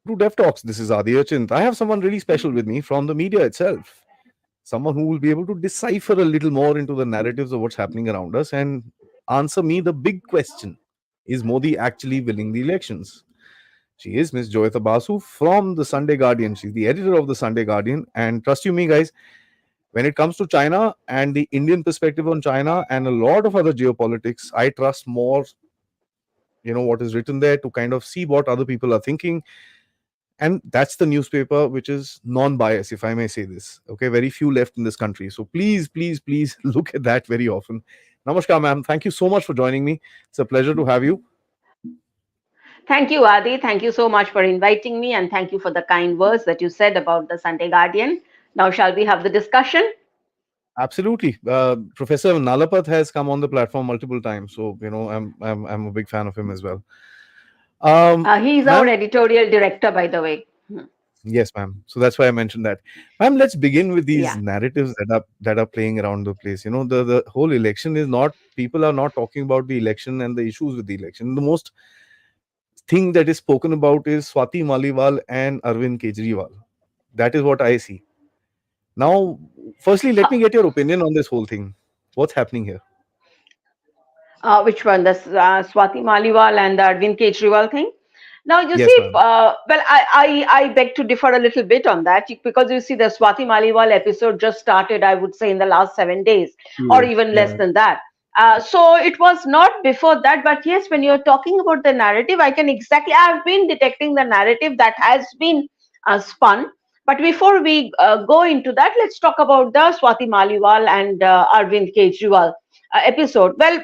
to Dev Talks. This is Adi Achint. I have someone really special with me from the media itself. Someone who will be able to decipher a little more into the narratives of what's happening around us and answer me the big question: is Modi actually winning the elections? She is Miss Joyeeta Basu from the Sunday Guardian. She's the editor of the Sunday Guardian. And trust you me, guys, when it comes to China and the Indian perspective on China and a lot of other geopolitics, I trust more, what is written there to kind of see what other people are thinking. And that's the newspaper which is non-biased, if I may say this. Okay, very few left in this country. So please, please, please look at that very often. Namaskar, ma'am. Thank you so much for joining me. It's a pleasure to have you. Thank you, Adi. Thank you so much for inviting me, and thank you for the kind words that you said about the Sunday Guardian. Now, shall we have the discussion? Absolutely. Professor Nalapat has come on the platform multiple times, so I'm a big fan of him as well. He's our Ma'am, editorial director, by the way. yes, ma'am. So that's why I mentioned that. Ma'am, let's begin with these Yeah. narratives that are playing around the place. The whole election is not, people are not talking about the election and the issues with the election. The most thing that is spoken about is Swati Maliwal and Arvind Kejriwal. That is what I see. Now, firstly, let me get your opinion on this whole thing. What's happening here? Which one? The Swati Maliwal and the Arvind Kejriwal thing? Now, you Yes, see, ma'am. I beg to differ a little bit on that because you see, the Swati Maliwal episode just started, I would say, in the last 7 days Few or days. even less Yeah. than that. So it was not before that, but yes, when you're talking about the narrative, I've been detecting the narrative that has been spun. But before we go into that, let's talk about the Swati Maliwal and Arvind Kejriwal episode. Well,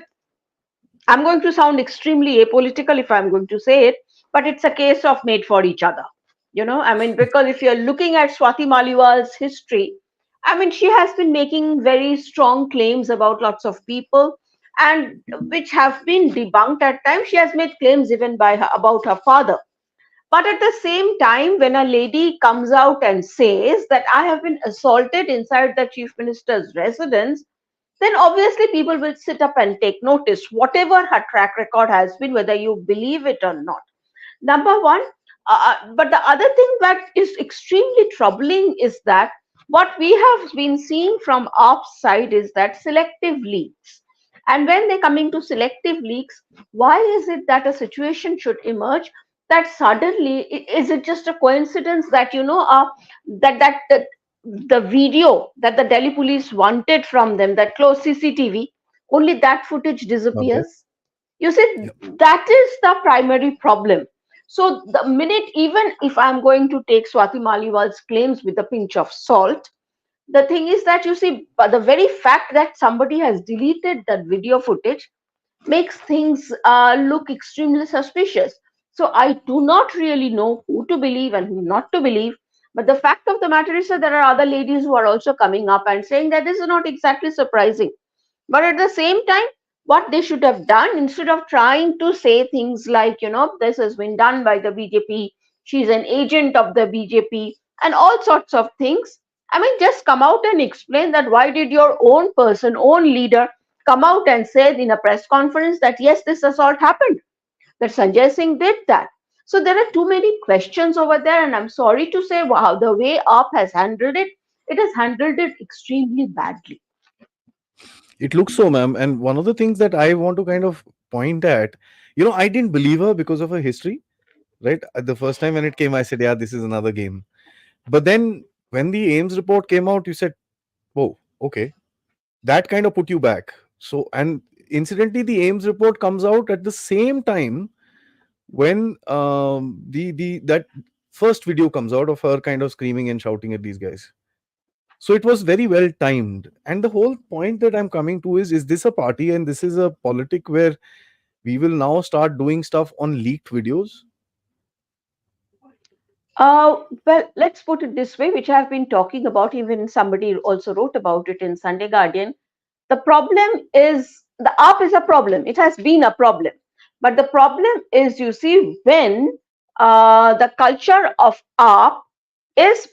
I'm going to sound extremely apolitical if I'm going to say it, but it's a case of made for each other. I mean, because if you're looking at Swati Maliwal's history, I mean, she has been making very strong claims about lots of people, and which have been debunked at times. She has made claims even by her, about her father. But at the same time, when a lady comes out and says that I have been assaulted inside the chief minister's residence, then obviously people will sit up and take notice, whatever her track record has been, whether you believe it or not. Number one, but the other thing that is extremely troubling is that what we have been seeing from our side is that selective leaks. And when they're coming to selective leaks, why is it that a situation should emerge that suddenly is it just a coincidence that that the video that the Delhi police wanted from them, that closed CCTV, only that footage Okay. disappears. You see, Yeah. that is the primary problem. So the minute, even if I'm going to take Swati Maliwal's claims with a pinch of salt, the thing is that you see, but the very fact that somebody has deleted that video footage makes things look extremely suspicious. So I do not really know who to believe and who not to believe. But the fact of the matter is that there are other ladies who are also coming up and saying that this is not exactly surprising. But at the same time, what they should have done, instead of trying to say things like, this has been done by the BJP, she's an agent of the BJP, and all sorts of things. I mean, just come out and explain that why did your own person, own leader, come out and say in a press conference that yes, this assault happened, that Sanjay Singh did that. So there are too many questions over there, and I'm sorry to say, wow, the way AAP has handled it, it has handled it extremely badly. It looks so, ma'am. And one of the things that I want to kind of point at, I didn't believe her because of her history, right? The first time when it came, I said, yeah, this is another game. But then when the Ames report came out, you said, whoa, okay. That kind of put you back. So, and incidentally, the Ames report comes out at the same time when the that first video comes out of her kind of screaming and shouting at these guys. So it was very well timed. And the whole point that I'm coming to is this a party and this is a politic where we will now start doing stuff on leaked videos? Well, let's put it this way, which I've been talking about, even somebody also wrote about it in Sunday Guardian. The problem is the AAP is a problem. It has been a problem. But the problem is, you see, when the culture of AAP is,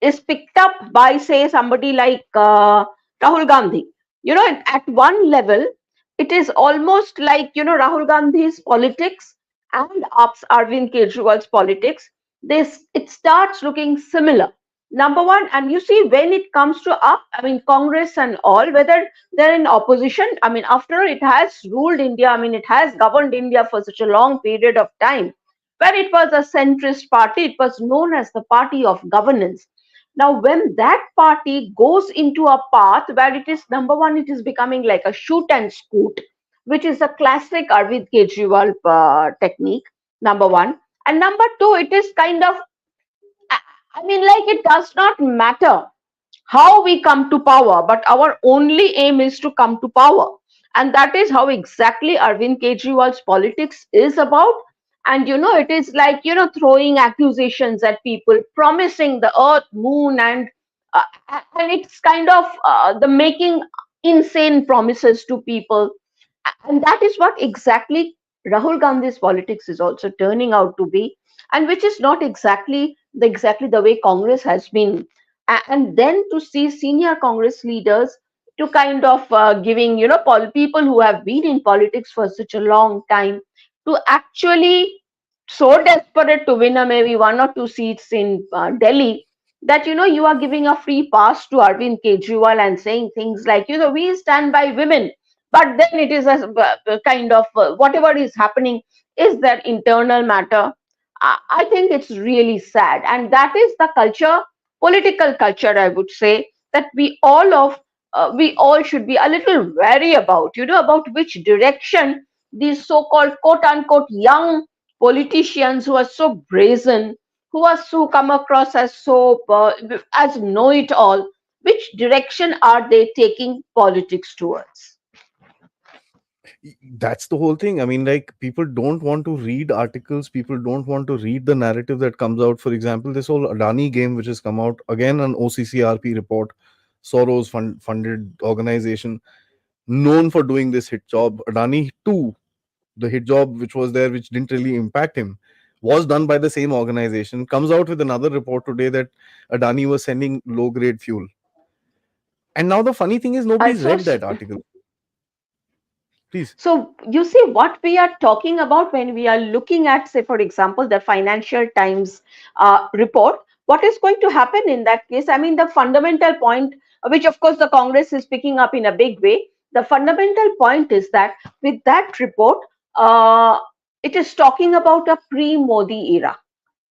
is picked up by, say, somebody like Rahul Gandhi. At one level, it is almost like, Rahul Gandhi's politics and AAP's Arvind Kejriwal's politics. this it starts looking similar. Number one, and you see when it comes to up, I mean Congress and all, whether they're in opposition, I mean after all, it has ruled India, I mean it has governed India for such a long period of time. When it was a centrist party, it was known as the party of governance. Now, when that party goes into a path where it is number one, it is becoming like a shoot and scoot, which is a classic Arvind Kejriwal technique, number one. And number two, it is kind of, I mean, like it does not matter how we come to power, but our only aim is to come to power. And that is how exactly Arvind Kejriwal's politics is about. And it is like, throwing accusations at people, promising the earth, moon, uh, and it's kind of the making insane promises to people. And that is what exactly Rahul Gandhi's politics is also turning out to be, and which is not exactly the way Congress has been. And then to see senior Congress leaders to kind of giving people who have been in politics for such a long time to actually so desperate to win a maybe one or two seats in Delhi, that you are giving a free pass to Arvind Kejriwal and saying things like we stand by women, but then it is a kind of whatever is happening is their internal matter. I think it's really sad, and that is the culture, political culture, I would say, that we all should be a little wary about, about which direction these so-called quote unquote young politicians who are so brazen, who are so come across as so as know it all, which direction are they taking politics towards? That's the whole thing. I mean, like, people don't want to read articles, people don't want to read the narrative that comes out. For example, this whole Adani game, which has come out again, an OCCRP report, Soros funded organization known for doing this hit job. Adani 2, the hit job which was there, which didn't really impact him, was done by the same organization, comes out with another report today that Adani was sending low grade fuel. And now the funny thing is, nobody's Also, read that article. Please. so you see what we are talking about when we are looking at, say, for example, the Financial Times report. What is going to happen in that case? I mean, the fundamental point, which of course the Congress is picking up in a big way, the fundamental point is that with that report, uh, it is talking about a pre-Modi era.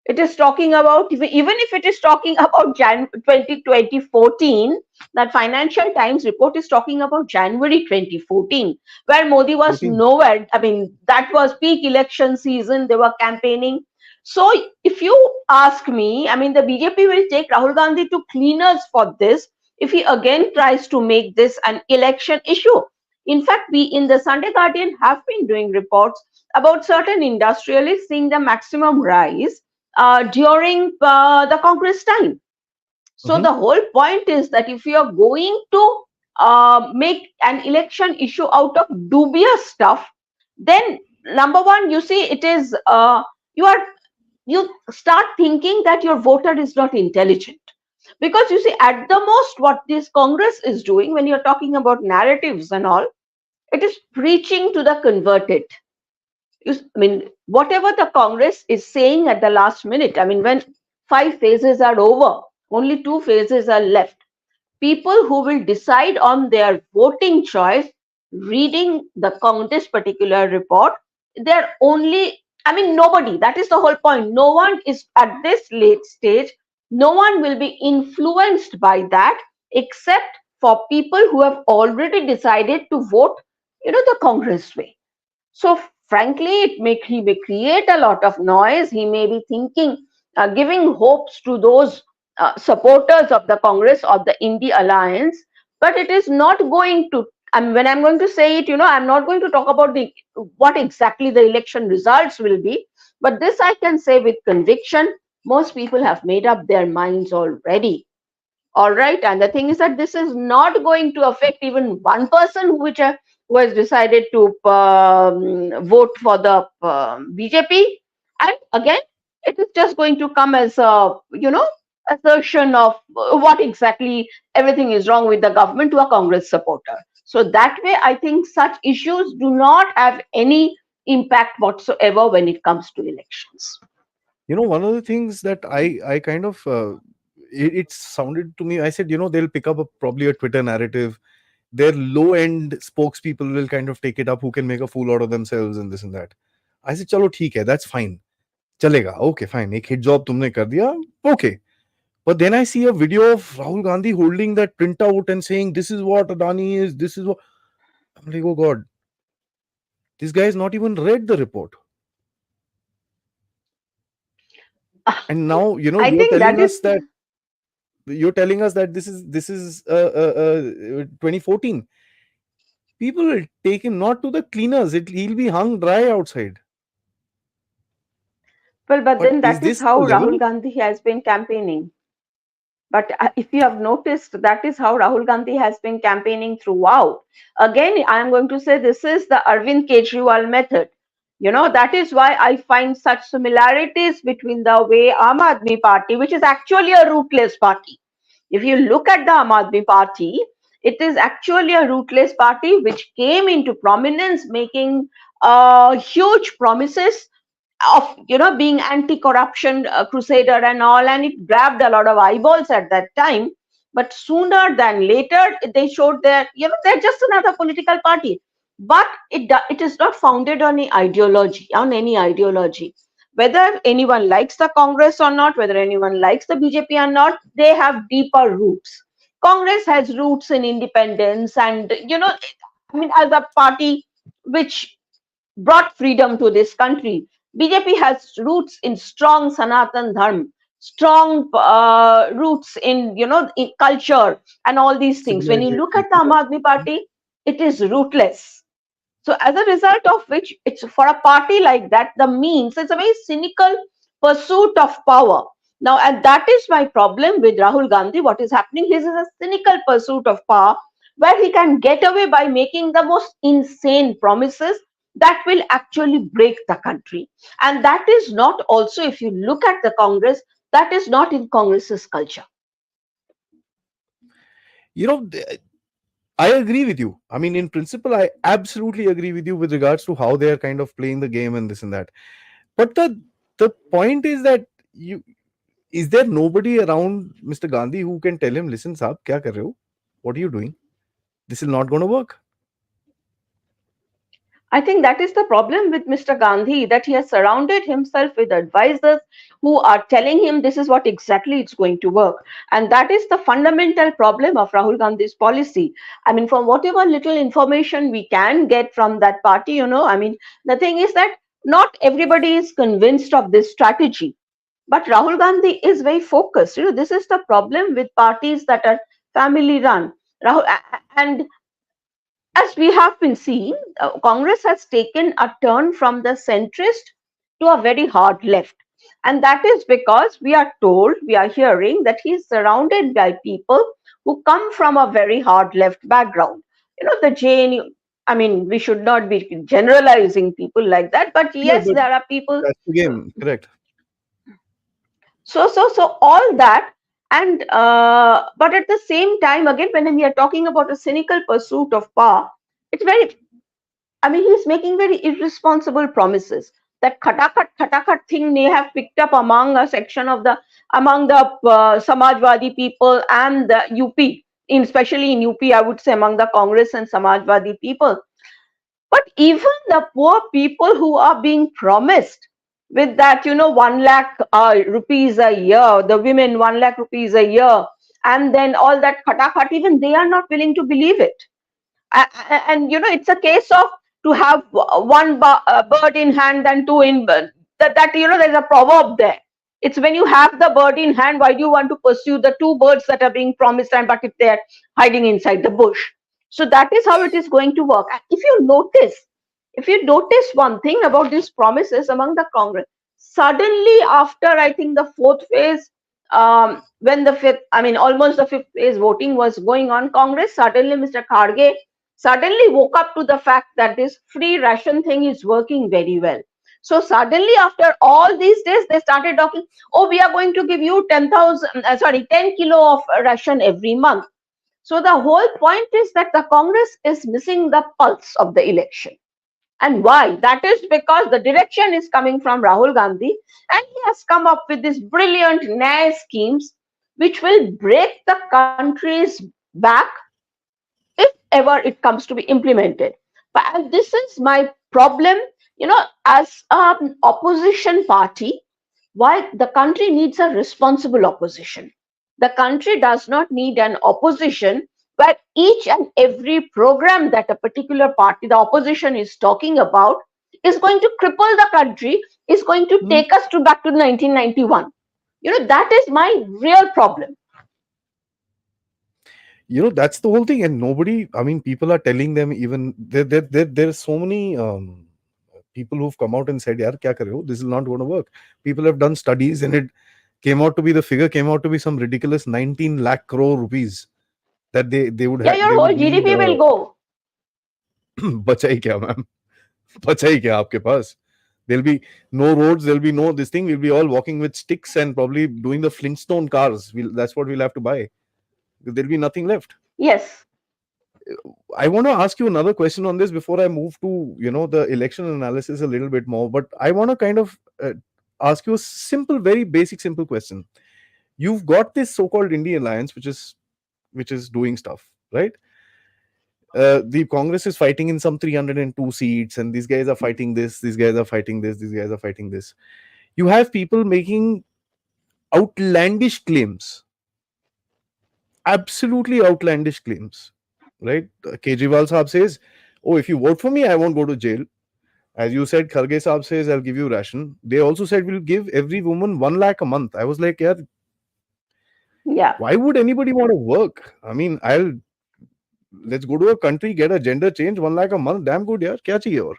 It is talking about, even if it is talking about 2014, that Financial Times report is talking about January 2014, where Modi was 14. nowhere. I mean, that was peak election season. They were campaigning. So if you ask me, I mean, the BJP will take Rahul Gandhi to cleaners for this if he again tries to make this an election issue. In fact, we in the Sunday Guardian have been doing reports about certain industrialists seeing the maximum rise during the Congress time. So Mhm. the whole point is that if you are going to make an election issue out of dubious stuff, then number one, you see, it is you are you start thinking that your voter is not intelligent, because you see, at the most, what this Congress is doing when you're talking about narratives and all, it is preaching to the converted. I mean, whatever the Congress is saying at the last minute, I mean, when 5 phases are over, only 2 phases are left. People who will decide on their voting choice, reading the Congress particular report, they're only, I mean, nobody, that is the whole point. No one is at this late stage, no one will be influenced by that except for people who have already decided to vote, the Congress way. So frankly, he may create a lot of noise. He may be thinking, giving hopes to those supporters of the Congress of the India Alliance, but it is not going to. And when I'm going to say it, I'm not going to talk about the what exactly the election results will be. But this I can say with conviction: most people have made up their minds already. All right, and the thing is that this is not going to affect even one person who has decided to vote for the BJP. And again, it is just going to come as a assertion of what exactly everything is wrong with the government to a Congress supporter. So that way, I think such issues do not have any impact whatsoever when it comes to elections. One of the things that I kind of it sounded to me. I said, they'll pick up probably a Twitter narrative. Their low end spokespeople will kind of take it up, who can make a fool out of themselves and this and that. I said, chalo, theek hai, that's fine. Chalega, okay, fine. Ek hit job tumne kar diya, okay. But then I see a video of Rahul Gandhi holding that printout and saying, this is what Adani is, this is what. I'm like, oh God, this guy has not even read the report. And now, I think that is you're telling us that this is 2014. People will take him not to the cleaners. He'll be hung dry outside. well, but But then is that is this how the Rahul level? Gandhi has been campaigning. But if you have noticed, that is how Rahul Gandhi has been campaigning throughout. Again, I am going to say this is the Arvind Kejriwal method. That is why I find such similarities between the way Aam Aadmi Party, which is actually a rootless party. If you look at the Aam Aadmi Party, it is actually a rootless party which came into prominence making huge promises of being anti-corruption crusader and all, and it grabbed a lot of eyeballs at that time. But sooner than later they showed that they're just another political party. But it is not founded on any ideology. Whether anyone likes the Congress or not, whether anyone likes the BJP or not, they have deeper roots. Congress has roots in independence, and I mean, as a party which brought freedom to this country. BJP has roots in strong Sanatan Dharma, strong roots in culture and all these things. When you look Civilization. at the Aam Aadmi Party, it is rootless. So as a result of which, it's for a party like that, the means, it's a very cynical pursuit of power. Now, and that is my problem with Rahul Gandhi. What is happening? This is a cynical pursuit of power where he can get away by making the most insane promises that will actually break the country. And that is not also, if you look at the Congress, that is not in Congress's culture. You know, th- I agree with you. I mean, in principle, I absolutely agree with you with regards to how they are kind of playing the game and this and that. But the point is that you is there nobody around Mr. Gandhi who can tell him, listen, Saab, kya kar rahe ho? What are you doing? This is not going to work. I think that is the problem with Mr. Gandhi, that he has surrounded himself with advisors who are telling him this is what exactly it's going to work. And that is the fundamental problem of Rahul Gandhi's policy. I mean, from whatever little information we can get from that party, I mean, the thing is that not everybody is convinced of this strategy. But Rahul Gandhi is very focused. This is the problem with parties that are family run. And as we have been seeing, Congress has taken a turn from the centrist to a very hard left. And that is because we are hearing that he is surrounded by people who come from a very hard left background. The JNU, I mean, we should not be generalizing people like that, but No, yes, but there are people. that's the game. Correct. So all that, and but at the same time, again, when we are talking about a cynical pursuit of power, it's very, I mean, he's making very irresponsible promises. That khatakat thing may have picked up among a section of among the Samajwadi people and the UP, especially in UP, I would say among the Congress and Samajwadi people. But even the poor people who are being promised with that, 1 lakh rupees a year, the women 1 lakh rupees a year, and then all that khatakat, even they are not willing to believe it. And it's a case of to have one bird in hand than two in that there's a proverb there. It's when you have the bird in hand, why do you want to pursue the two birds that are being promised, and but if they're hiding inside the bush? So that is how it is going to work. And if you notice one thing about these promises among the Congress, suddenly after I think the fourth phase, when the fifth, I mean almost the fifth phase voting was going on, Congress suddenly, Mr. Kharge suddenly woke up to the fact that this free ration thing is working very well. So suddenly, after all these days, they started talking, oh, we are going to give you 10 kilo of ration every month. So the whole point is that the Congress is missing the pulse of the election. And why? That is because the direction is coming from Rahul Gandhi, and he has come up with these brilliant NAI schemes which will break the country's back if ever it comes to be implemented. And this is my problem, as an opposition party, why the country needs a responsible opposition. The country does not need an opposition where each and every program that a particular party, the opposition, is talking about is going to cripple the country, is going to Hmm. take us to back to 1991. That is my real problem. That's the whole thing. And nobody, I mean, people are telling them, even there's so many people who've come out and said, yaar, kya kare ho? This is not going to work. People have done studies, and it came out to be, the figure came out to be some ridiculous 19 lakh crore rupees that they would Yeah, have, your they whole would need. GDP will go. बचा ही क्या ma'am? बचा ही क्या आपके पास? There'll be no roads, there'll be no this thing, we'll be all walking with sticks and probably doing the Flintstone cars. That's what we'll have to buy. There'll be nothing left. Yes. I want to ask you another question on this before I move to, the election analysis a little bit more. But I want to kind of ask you a simple, very basic, simple question. You've got this so-called Indian alliance, which is doing stuff, right? The Congress is fighting in some 302 seats, and these guys are fighting this, these guys are fighting this, these guys are fighting this. You have people making outlandish claims, absolutely outlandish claims, right? Kejriwal Saab says, "Oh, if you vote for me, I won't go to jail." As you said, Kharge Saab says, "I'll give you ration." They also said, "We'll give every woman 1 lakh a month." I was like, "Yeah, Yeah. why would anybody want to work? I mean, let's go to a country, get a gender change, 1 lakh a month, damn good, yaar. Kya chahiye aur?"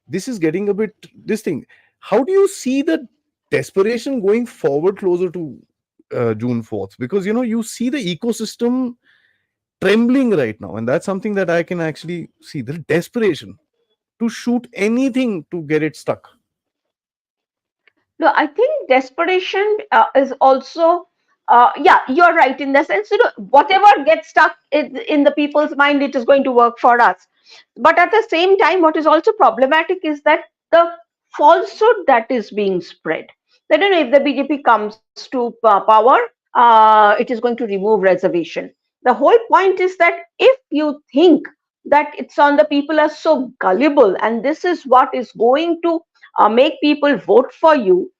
This is getting a bit this thing. How do you see the desperation going forward closer to June 4th? Because you see the ecosystem trembling right now, and that's something that I can actually see, the desperation to shoot anything to get it stuck. No, I think desperation is also, yeah, you're right in the sense, whatever gets stuck in the people's mind, it is going to work for us. But at the same time, what is also problematic is that the falsehood that is being spread. That, if the BJP comes to power, it is going to remove reservation. The whole point is that if you think that it's on the people are so gullible and this is what is going to make people vote for you,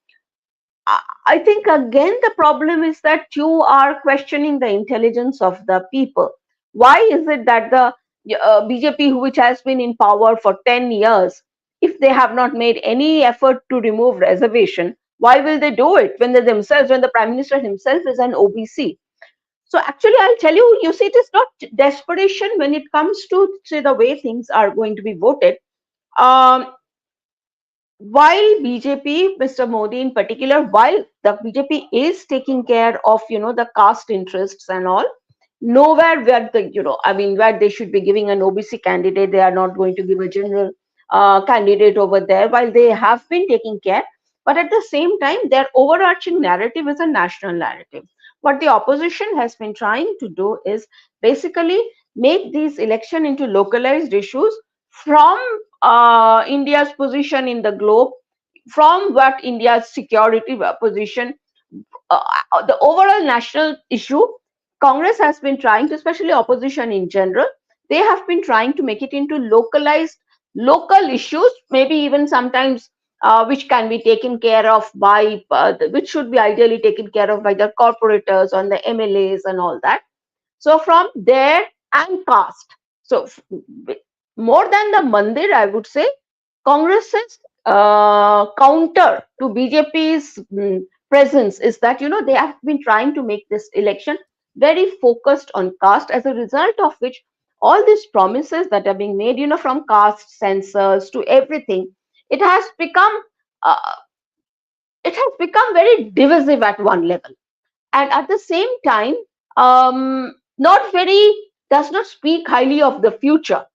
I think again the problem is that you are questioning the intelligence of the people. Why is it that the BJP, which has been in power for 10 years, if they have not made any effort to remove reservation, why will they do it when they themselves, when the Prime Minister himself is an OBC? So actually, I'll tell you, you see, it is not desperation when it comes to, say, the way things are going to be voted. Um, while BJP, Mr. Modi in particular, while the BJP is taking care of, the caste interests and all, nowhere where where they should be giving an OBC candidate, they are not going to give a general candidate over there, while they have been taking care. But at the same time, their overarching narrative is a national narrative. What the opposition has been trying to do is basically make these election into localized issues from India's position in the globe, from what India's security position, the overall national issue. Congress has been trying to, especially opposition in general, they have been trying to make it into localized, local issues, maybe even sometimes which can be taken care of by, which should be ideally taken care of by the corporators and the MLAs and all that. So from there, and caste. So more than the mandir, I would say, Congress's counter to BJP's presence is that they have been trying to make this election very focused on caste, as a result of which all these promises that are being made, from caste censors to everything, it has become uh, it has become very divisive at one level, and at the same time, not very, does not speak highly of the future.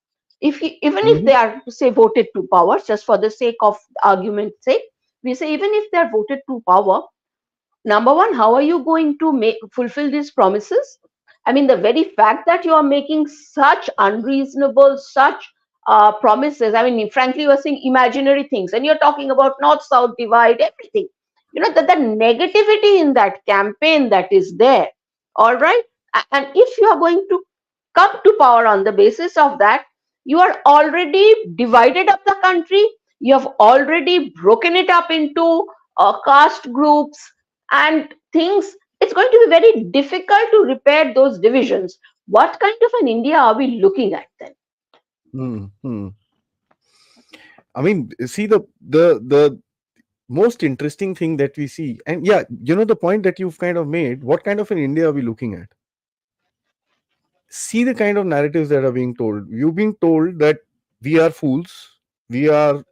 Even if Mhm. they are, say, voted to power, just for the sake of argument's sake, we say even if they are voted to power, number one, how are you going to fulfill these promises? I mean, the very fact that you are making such unreasonable, such promises. I mean, frankly, you are saying imaginary things, and you're talking about north-south divide, everything. That the negativity in that campaign that is there. All right, and if you are going to come to power on the basis of that, you are already divided up the country. You have already broken it up into caste groups and things. It's going to be very difficult to repair those divisions. What kind of an India are we looking at then? Hmm, hmm. I mean, see the most interesting thing that we see, and yeah, the point that you've kind of made. What kind of an India are we looking at? See the kind of narratives that are being told. You've been told that we are fools. We are.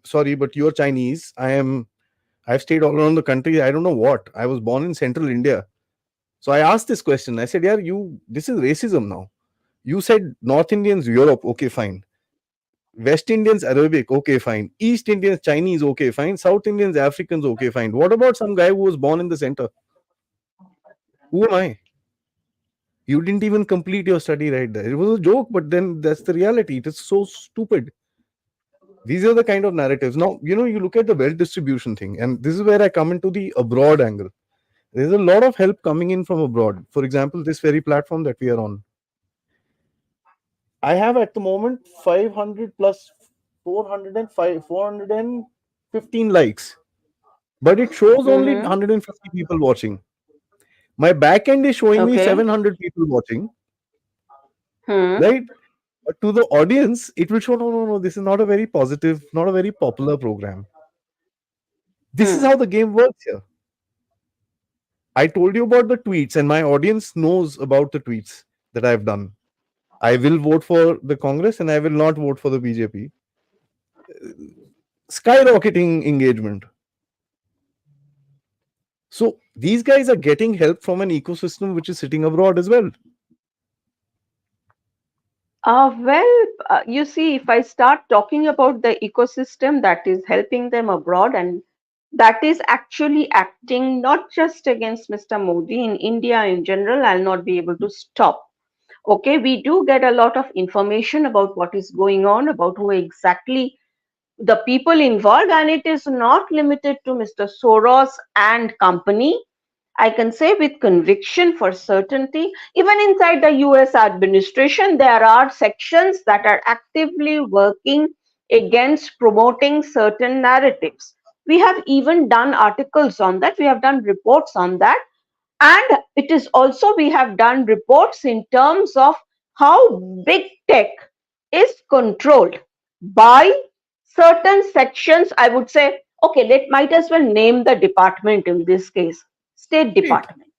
Sorry, but you're Chinese. I've stayed all around the country. I don't know what. I was born in central India. So I asked this question. I said, yeah, this is racism now. You said North Indians, Europe, okay, fine. West Indians, Arabic, okay, fine. East Indians, Chinese, okay, fine. South Indians, Africans, okay, fine. What about some guy who was born in the center? Who am I? You didn't even complete your study right there. It was a joke, but then that's the reality. It is so stupid. These are the kind of narratives. Now, you look at the wealth distribution thing, and this is where I come into the abroad angle. There's a lot of help coming in from abroad. For example, this very platform that we are on. I have at the moment 500 plus 405, 415 likes, but it shows only Mm-hmm. 150 people watching. My back end is showing me Okay. 700 people watching, Hmm. right? But to the audience, it will show no, no, no, this is not a very positive, not a very popular program. This is Hmm. how the game works here. I told you about the tweets, and my audience knows about the tweets that I've done. I will vote for the Congress and I will not vote for the BJP. Skyrocketing engagement. So these guys are getting help from an ecosystem which is sitting abroad as well. You see, if I start talking about the ecosystem that is helping them abroad and that is actually acting not just against Mr. Modi in India in general, I'll not be able to stop. Okay, we do get a lot of information about what is going on, about who exactly the people involved, and it is not limited to Mr. Soros and company. I can say with conviction for certainty, even inside the US administration, there are sections that are actively working against promoting certain narratives. We have even done articles on that, we have done reports on that, and it is also we have done reports in terms of how big tech is controlled by certain sections. I would say, okay, let might as well name the department in this case, State Right. Department.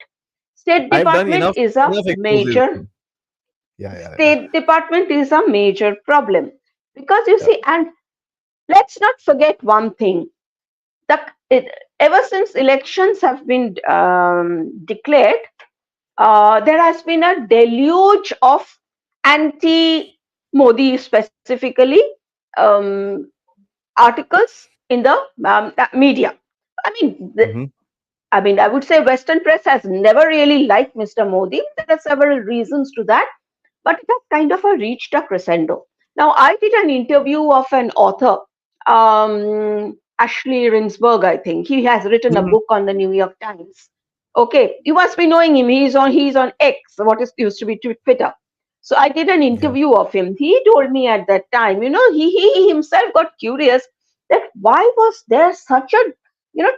State I've done Department enough is a enough exposes. major Yeah, yeah, yeah, State Department is a major problem because you yeah. see, and let's not forget one thing. The, it, ever since elections have been declared, there has been a deluge of anti Modi specifically um, articles in the media. I mean, Mhm. I would say Western press has never really liked Mr. Modi. There are several reasons to that, but it has kind of reached a crescendo. Now, I did an interview of an author, Ashley Rinsberg, I think. He has written a Mhm. book on the New York Times. Okay, you must be knowing him. He's on X, what is used to be Twitter. So I did an Yeah. interview of him. He told me at that time, he himself got curious that why was there such a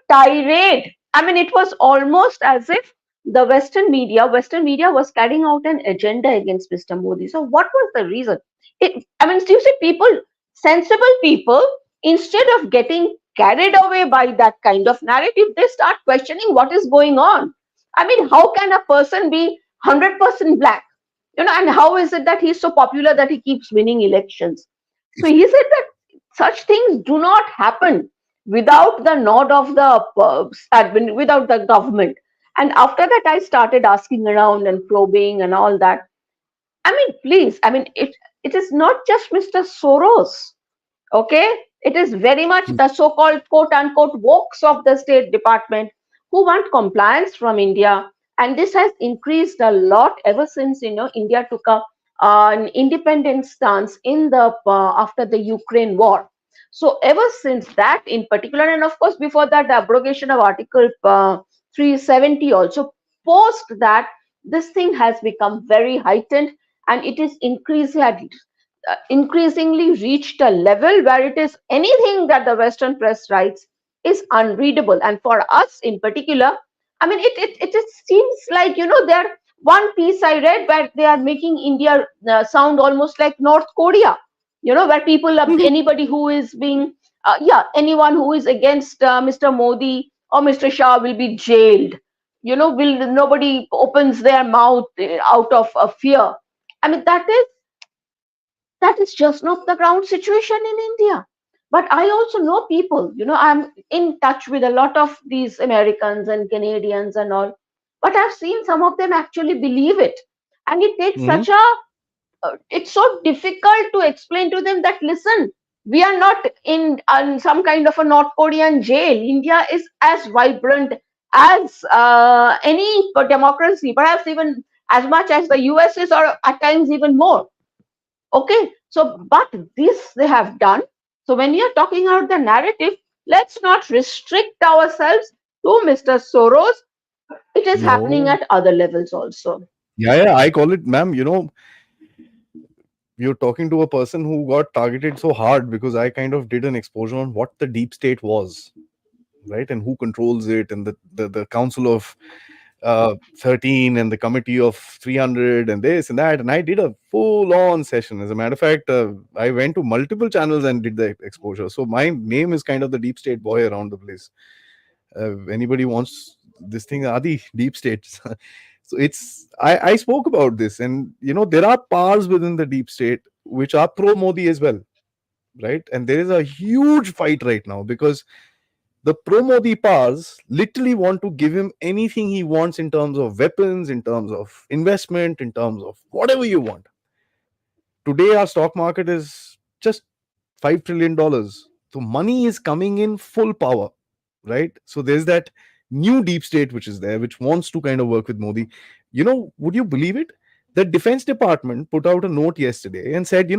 tirade. I mean, it was almost as if the Western media was carrying out an agenda against Mr. Modi. So what was the reason? I mean, you see, sensible people, instead of getting carried away by that kind of narrative, they start questioning what is going on. I mean, how can a person be 100% black? And how is it that he's so popular that he keeps winning elections? So he said that such things do not happen without the nod of the without the government. And after that, I started asking around and probing and all that. I mean, please, I mean, it is not just Mr. Soros. Okay, it is very much Mm. the so-called quote unquote wokes of the State Department who want compliance from India, and this has increased a lot ever since India took a an independent stance in the after the Ukraine war. So ever since that, in particular, and of course before that, the abrogation of Article 370 also. Post that, this thing has become very heightened, and it is increasingly reached a level where it is anything that the Western press writes is unreadable. And for us in particular, I mean, it just seems like, there one piece I read where they are making India sound almost like North Korea, where people, anybody who is being, anyone who is against Mr. Modi or Mr. Shah will be jailed. Will nobody opens their mouth out of fear. I mean, that is just not the ground situation in India. But I also know people, I'm in touch with a lot of these Americans and Canadians and all, but I've seen some of them actually believe it. And it takes Mhm. such a, it's so difficult to explain to them that, listen, we are not in some kind of a North Korean jail. India is as vibrant as any democracy, perhaps even as much as the US is, or at times even more. Okay, so but this they have done. So when you're talking about the narrative, let's not restrict ourselves to Mr. Soros. It is happening No. at other levels also. Yeah, yeah, I call it, ma'am. You're talking to a person who got targeted so hard because I kind of did an exposure on what the deep state was, right? And who controls it, and the council of 13 and the committee of 300 and this and that. And I did a full on session. As a matter of fact, I went to multiple channels and did the exposure. So my name is kind of the deep state boy around the place. Anybody wants this thing, Adi, deep states. So I spoke about this, and there are powers within the deep state which are pro Modi as well, right? And there is a huge fight right now because the pro Modi powers literally want to give him anything he wants in terms of weapons, in terms of investment, in terms of whatever you want. Today, our stock market is just $5 trillion. So money is coming in full power, right? So there's that new deep state which is there, which wants to kind of work with Modi. Would you believe it? The Defense Department put out a note yesterday and said,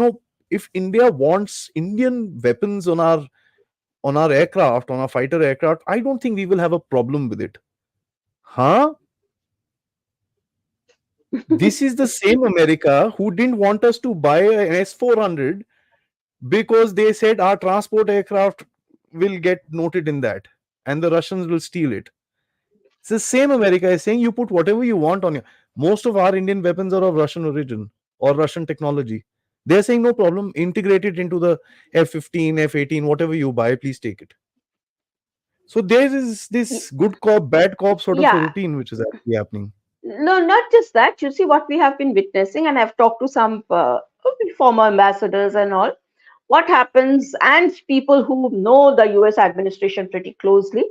if India wants Indian weapons on our aircraft, on our fighter aircraft, I don't think we will have a problem with it. Huh? This is the same America who didn't want us to buy an S-400 because they said our transport aircraft will get noted in that and the Russians will steal it. It's the same America is saying you put whatever you want on your. Most of our Indian weapons are of Russian origin or Russian technology. They're saying no problem, integrate it into the F-15, F-18, whatever you buy, please take it. So there is this good cop, bad cop sort of a Yeah, routine which is actually happening. no, not just that. You see what we have been witnessing, and I've talked to some former ambassadors and all. What happens, and people who know the US administration pretty closely,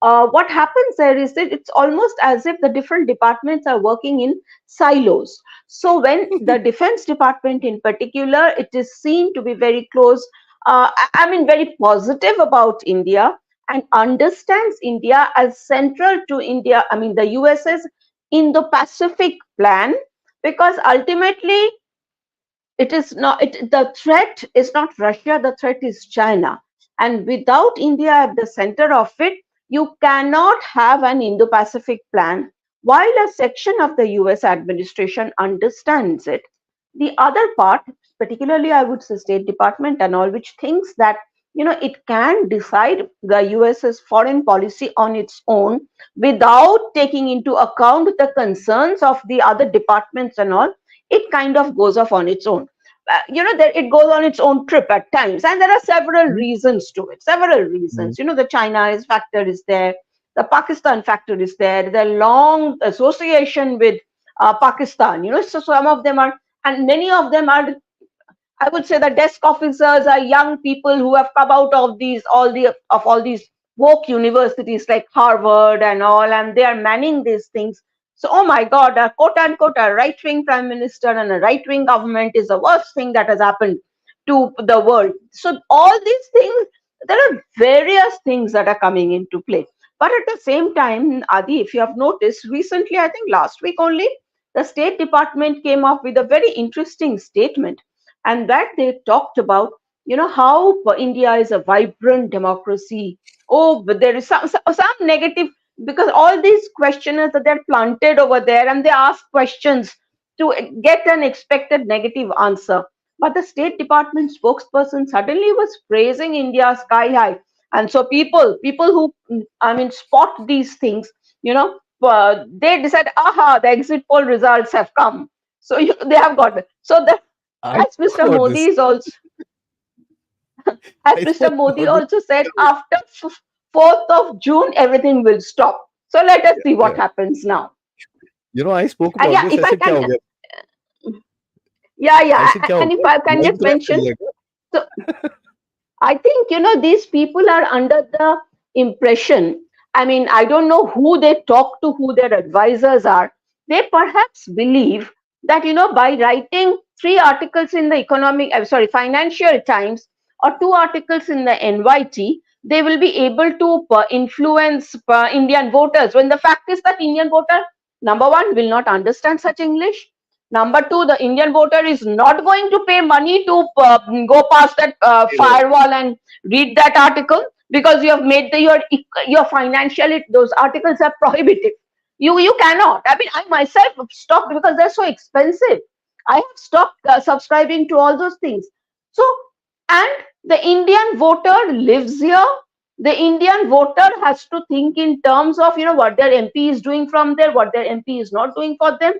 what happens there is that it's almost as if the different departments are working in silos. So when the Defense Department in particular, it is seen to be very close, I mean, very positive about India and understands India as central to India, I mean, the US's Indo-Pacific plan, because ultimately it is not the threat is not Russia, the threat is China, and without India at the center of it, you cannot have an Indo-Pacific plan. While a section of the US administration understands it, the other part, particularly I would say State Department and all, which thinks that it can decide the US's foreign policy on its own without taking into account the concerns of the other departments and all, it kind of goes off on its own. That it goes on its own trip at times, and there are several reasons to it. Several reasons. The China is factor is there, the Pakistan factor is there, the long association with Pakistan. So some of them are, and many of them are, I would say, the desk officers are young people who have come out of all these woke universities like Harvard and all, and they are manning these things. So, oh my God, a quote unquote a right wing prime minister and a right wing government is the worst thing that has happened to the world. So, all these things, there are various things that are coming into play. But at the same time, Adi, if you have noticed recently, I think last week only, the State Department came up with a very interesting statement, and that they talked about, how India is a vibrant democracy. Oh, but there is some negative, because all these questioners that they're planted over there and they ask questions to get an expected negative answer. But the State Department spokesperson suddenly was praising India sky high. And so people who, spot these things, they decide, aha, the exit poll results have come. So they have got it. So I as spoke Mr. about this. Modi is also, as I Mr. spoke Modi about this. also said, after 4th of June, everything will stop. So let us see what Yeah. happens now. I spoke And about yeah, this. if I I said, क्या can, हो गया? yeah, I yeah, said, क्या हो and if गया? I can World just cross कर mention, लिया क्या? so I think, these people are under the impression. I mean, I don't know who they talk to, who their advisors are. They perhaps believe that, by writing 3 articles in the Financial Times, or 2 articles in the NYT, they will be able to influence Indian voters. When the fact is that Indian voter, number one, will not understand such English. Number two, the Indian voter is not going to pay money to go past that firewall and read that article, because you have made your financially, those articles are prohibitive. You cannot. I mean, I myself have stopped because they're so expensive. I have stopped subscribing to all those things. So, and the Indian voter lives here. The Indian voter has to think in terms of, what their MP is doing from there, what their MP is not doing for them.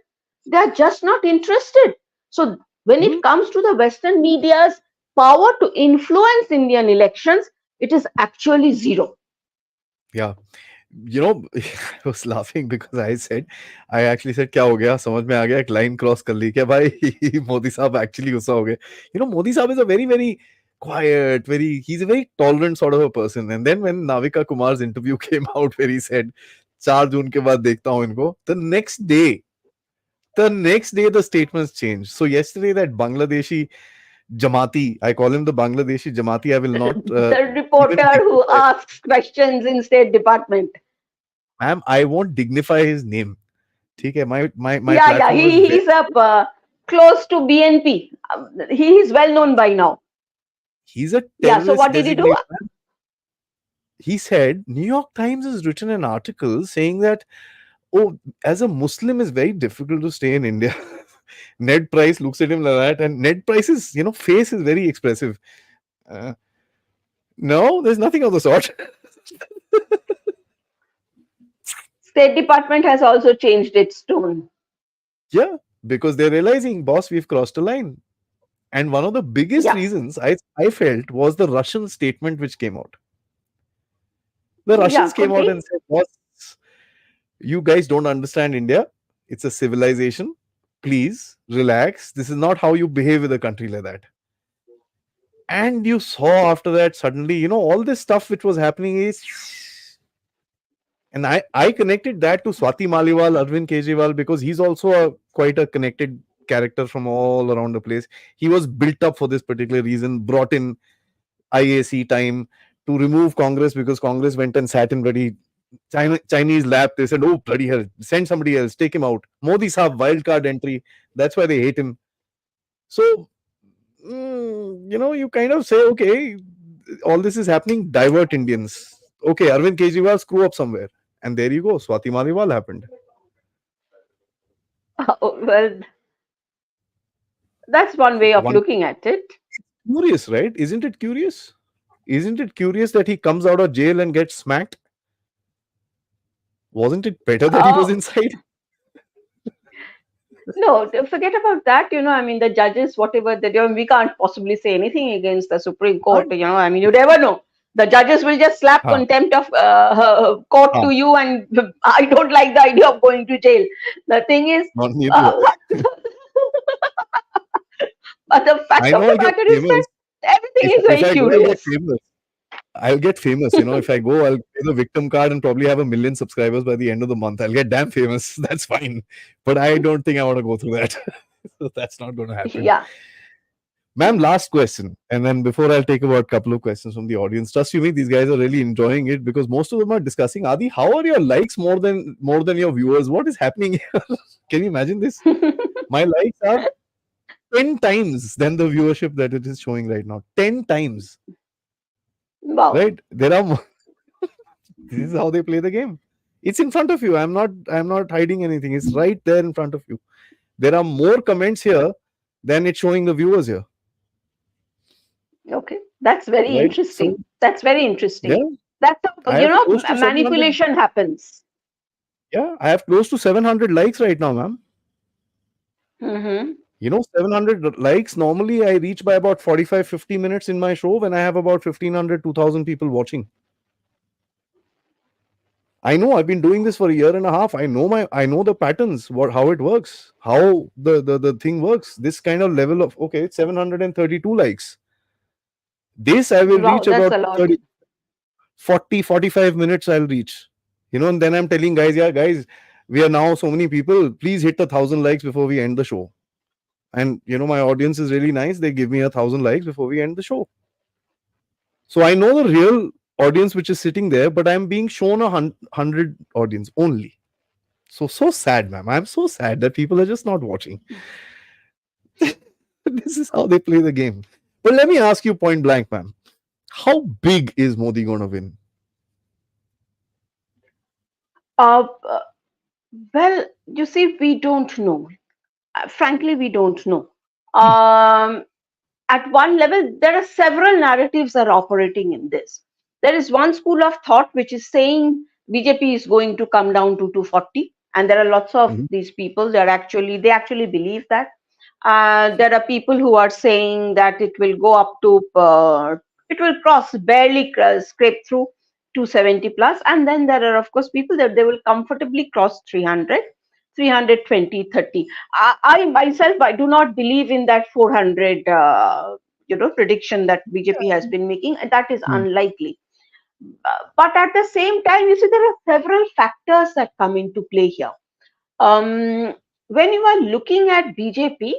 They are just not interested. So when it Hmm? comes to the Western media's power to influence Indian elections, it is actually zero. Yeah. I was laughing because I actually said, क्या हो गया? समझ में आ गया, एक line cross कर ली क्या भाई? मोदी साहब actually गुस्सा हो गए. Modi साहब is a very, very quiet, he's a very tolerant sort of a person. And then when Navika Kumar's interview came out where he said, 4 जून के बाद देखता हूँ इनको, the next day the statements changed. So yesterday that Bangladeshi Jamati, I call him the Bangladeshi Jamati. I will not The even reporter who dignify. asks questions in State Department. Ma'am, I won't dignify his name. ठीक है, my Yeah, yeah, platform is he's up close to BNP. He is well known by now. he's a Yeah, so terrorist what did he do? designate. He said New York Times has written an article saying that, oh, as a Muslim is very difficult to stay in India. Ned Price looks at him like that, and Ned Price's face is very expressive. Uh, no, there's nothing of the sort. State Department has also changed its tone. Yeah, because they're realizing, boss, we've crossed a line. And one of the biggest Yeah, reasons I felt was the Russian statement which came out. The yeah, Russians came could out be. and said, boss, you guys don't understand India. It's a civilization. Please relax. This is not how you behave with a country like that. And you saw after that, suddenly, all this stuff which was happening is. And I connected that to Swati Maliwal, Arvind Kejriwal, because he's also quite a connected character from all around the place. He was built up for this particular reason, brought in IAC time to remove Congress because Congress went and sat in bloody Chinese lap. They said, oh, bloody hell, send somebody else, take him out. Modi Saab, wild card entry. That's why they hate him. So, you kind of say, okay, all this is happening, divert Indians. Okay, Arvind Kejriwal, screw up somewhere. And there you go, Swati Maliwal happened. Well, that's one way of One looking at it. curious, right? Isn't it curious? Isn't it curious that he comes out of jail and gets smacked? Wasn't it better that he was Uh, inside? no, forget about that. I mean, the judges, whatever they do, we can't possibly say anything against the Supreme Court. And, I mean, you never know. The judges will just slap हाँ, contempt of court हाँ, to you, and I don't like the idea of going to jail. The thing is, not neither do uh, I. but the fact I of know the I'll get matter is that famous. everything is If very I go, I'll get curious. famous. I'll get famous. If I go, I'll pay the victim card and probably have 1 million subscribers by the end of the month. I'll get damn famous. That's fine. But I don't think I want to go through that. So that's not going to happen. Yeah. Ma'am, last question. And then before I'll take about a couple of questions from the audience, trust you me, these guys are really enjoying it because most of them are discussing, Adi, how are your likes more than your viewers? What is happening here? Can you imagine this? My likes are 10 times than the viewership that it is showing right now. 10 times. Wow. Right? There are this is how they play the game. It's in front of you. I'm not hiding anything. It's right there in front of you. There are more comments here than it's showing the viewers here. Okay, that's very Right? So interesting. That's very interesting. yeah, That's how, I have close to 700. manipulation happens. Yeah, I have close to 700 likes right now, ma'am. Hmm. 700 likes. Normally, I reach by about 45, 50 minutes in my show when I have about 1,500, 2,000 people watching. I know I've been doing this for a year and a half. I know the patterns, how it works, how the thing works. This kind of level of okay, it's 732 likes. This I will Wow, reach that's about a lot. 30, 40, 45 minutes. I'll reach. And then I'm telling guys, yeah, guys, we are now so many people. Please hit 1,000 likes before we end the show. And my audience is really nice. They give me 1,000 likes before we end the show. So I know the real audience which is sitting there, but I'm being shown 100 audience only. So sad, ma'am. I'm so sad that people are just not watching. This is how they play the game. But let me ask you point blank, ma'am. How big is Modi going to win? Uh, uh, well, you see, we don't know. Frankly, we don't know. Um, at one level, there are several narratives are operating in this. There is one school of thought which is saying BJP is going to come down to 240, and there are lots of Mhm. these people that they actually believe that. There are people who are saying that it will go up to it will barely scrape through 270 plus, and then there are of course people that they will comfortably cross 300, 320, 30. I myself, I do not believe in that 400 prediction that BJP has been making. That is Hmm. unlikely. But at the same time, you see, there are several factors that come into play here. um, when you are looking at BJP,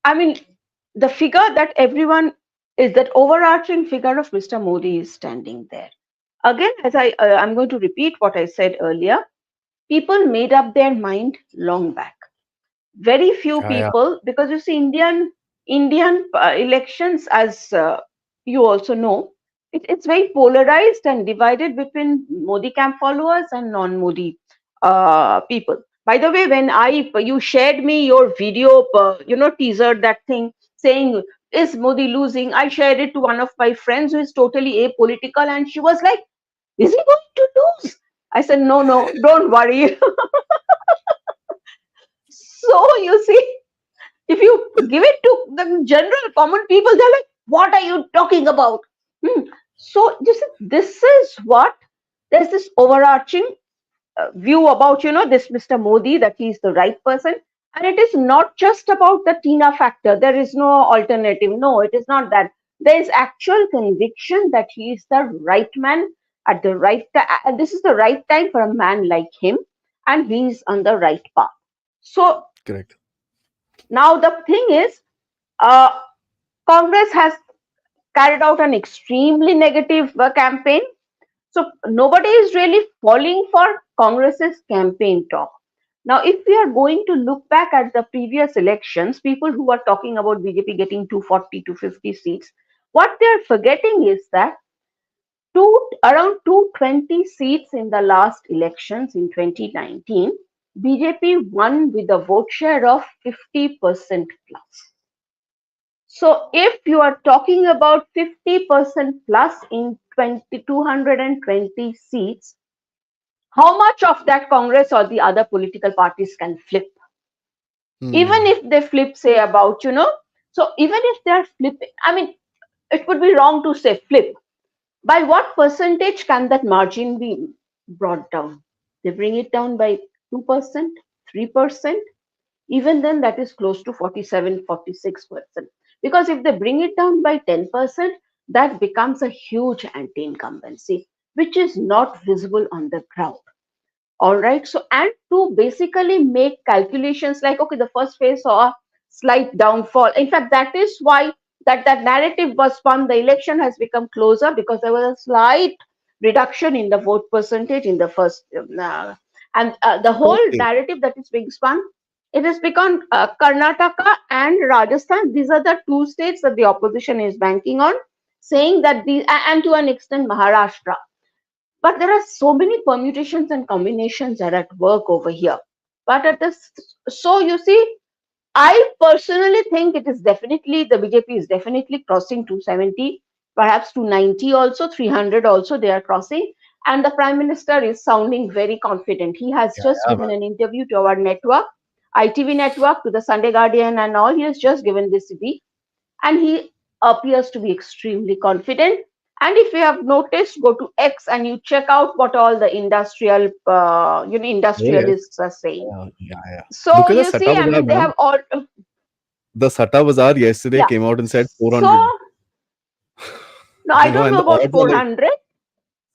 I mean, the figure that everyone is that overarching figure of Mr. Modi is standing there. Again, as I'm going to repeat what I said earlier, people made up their mind long back. Very few Yeah, yeah. people, because you see, Indian elections, as you also know, it's very polarized and divided between Modi camp followers and non-Modi people. By the way, when you shared me your video, teaser, that thing saying is Modi losing, I shared it to one of my friends who is totally apolitical, and she was like, "Is he going to lose?" I said, "No, no, don't worry." So you see, if you give it to the general common people, they're like, "What are you talking about?" Hmm. So this is what there's this overarching view about this Mr. Modi, that he's the right person, and it is not just about the Tina factor. There is no alternative. No, it is not that. There is actual conviction that he is the right man at the right time, and this is the right time for a man like him, and he's on the right path. So Correct. now the thing is, uh, Congress has carried out an extremely negative campaign. So nobody is really falling for Congress's campaign talk. Now, if we are going to look back at the previous elections, people who are talking about BJP getting 240 to 50 seats, what they're forgetting is that around 220 seats in the last elections in 2019, BJP won with a vote share of 50% plus. So if you are talking about 50% plus in 220 seats, how much of that Congress or the other political parties can flip? Even Hmm. if they flip, say about, so even if they're flipping, I mean, it would be wrong to say flip. By what percentage can that margin be brought down? They bring it down by 2%, 3%. Even then, that is close to 47, 46%. Because if they bring it down by 10%, that becomes a huge anti incumbency, which is not visible on the ground. All right. So, and to basically make calculations like, okay, the first phase saw slight downfall. In fact, that is why that narrative was spun. The election has become closer because there was a slight reduction in the vote percentage in the first, and the whole Okay. narrative that is being spun. It has become Karnataka and Rajasthan. These are the two states that the opposition is banking on, saying that and to an extent Maharashtra. But there are so many permutations and combinations that are at work over here. But at this, so you see, I personally think it is definitely the BJP is definitely crossing 270, perhaps 290 also, 300 also they are crossing. And the Prime Minister is sounding very confident. He has Yeah, just yeah, given man. an interview to our network, ITV network, to the Sunday Guardian and all. He has just given this week, and he appears to be extremely confident. And if you have noticed, go to X and you check out what all the Oh, yes. industrialists are saying. Yeah, yeah, yeah. Look So at the you Satta see, I Bazaar, mean, they man. have all, The Satta Bazaar yesterday yeah. came out and said So 400. no, I don't And know the about odds are like 400.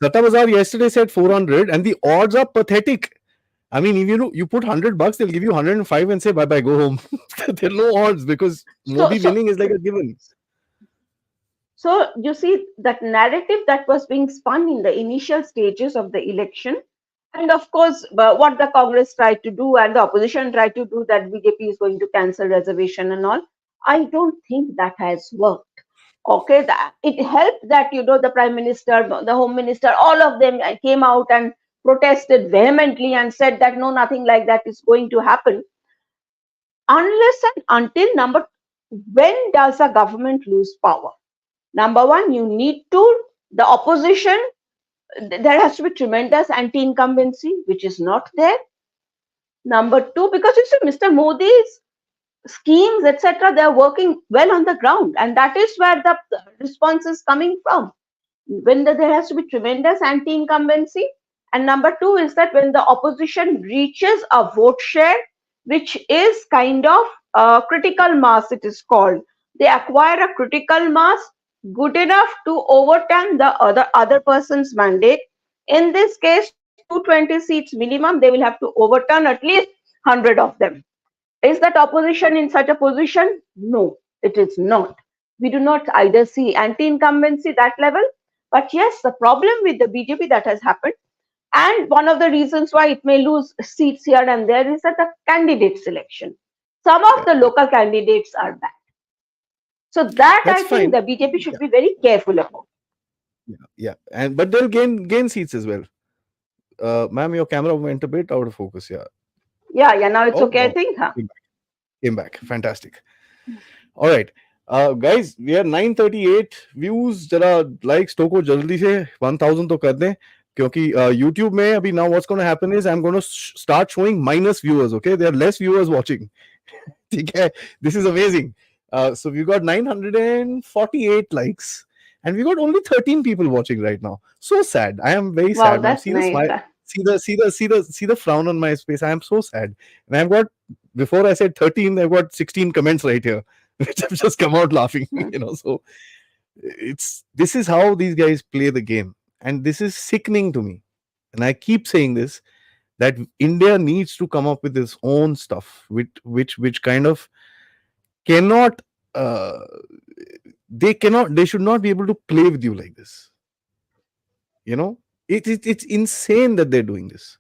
Satta Bazaar yesterday said 400, and the odds are pathetic. I mean, if you put $100, they'll give you 105 and say bye bye, go home. There are no odds because So Modi so winning is like a given. so you see that narrative that was being spun in the initial stages of the election, and of course, what the Congress tried to do and the opposition tried to do, that BJP is going to cancel reservation and all. I don't think that has worked. Okay, that it helped that the Prime Minister, the Home Minister, all of them came out and protested vehemently and said that no, nothing like that is going to happen unless and until when does a government lose power? Number one, you need to the opposition. There has to be tremendous anti-incumbency, which is not there. Number two, because you see, Mr. Modi's schemes, etc., they are working well on the ground, and that is where the response is coming from. When there has to be tremendous anti-incumbency, and number two is that when the opposition reaches a vote share which is kind of critical mass, it is called, they acquire a critical mass good enough to overturn the other person's mandate. In this case, 220 seats minimum, they will have to overturn at least 100 of them. Is that opposition in such a position? No, it is not. We do not either see anti-incumbency that level, but yes, the problem with the BJP that has happened, and one of the reasons why it may lose seats here and there, is that the candidate selection. Some of Yeah, the local candidates are bad. So that that's I think fine. the BJP Yeah, should be very careful about. yeah, yeah. And but they'll gain seats as well. Ma'am, your camera went a bit out of focus. Yeah. Yeah, yeah, now it's Oh, okay, I wow. think, huh? Came back. Came back. Fantastic. All right. Guys, we are 938 views. जरा likes ठोको जल्दी से 1000 तो कर दें क्योंकि YouTube में अभी now what's going to happen is I'm going to start showing minus viewers. Okay, there are less viewers watching. ठीक है? This is amazing. So we got 948 likes and we got only 13 people watching right now. So sad. I am very Wow, sad, ma'am. that's See the nice. smile. See the frown on my face. I am so sad. And I've got before I said 13, I've got 16 comments right here, which have just come out laughing. So this is how these guys play the game. And this is sickening to me. And I keep saying this that India needs to come up with its own stuff, which kind of cannot uh, they should not be able to play with you like this. It's insane that they're doing this.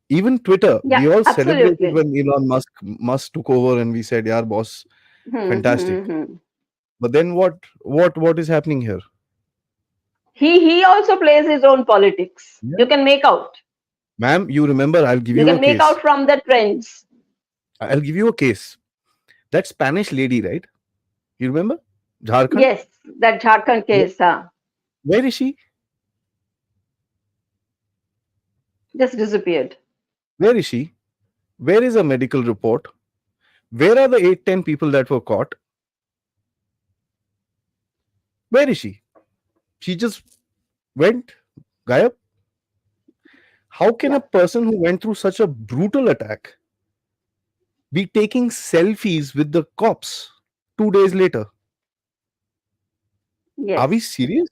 Even Twitter, Yeah, we all celebrated absolutely. when Elon Musk took over and we said, yeah, boss, Hmm, fantastic. hmm, hmm. But then what is happening here? He also plays his own politics. Yeah. You can make out. Ma'am, you remember, You can make out from the trends. I'll give you a case. That Spanish lady, right? You remember? Jharkhand? Yes, that Jharkhand Wh- case Where is she? just disappeared. Where is she? Where is a medical report? Where are the 8-10 people that were caught? Where is she? She just went gayab. How can Yeah, a person who went through such a brutal attack be taking selfies with the cops 2 days later? Are we yes. serious?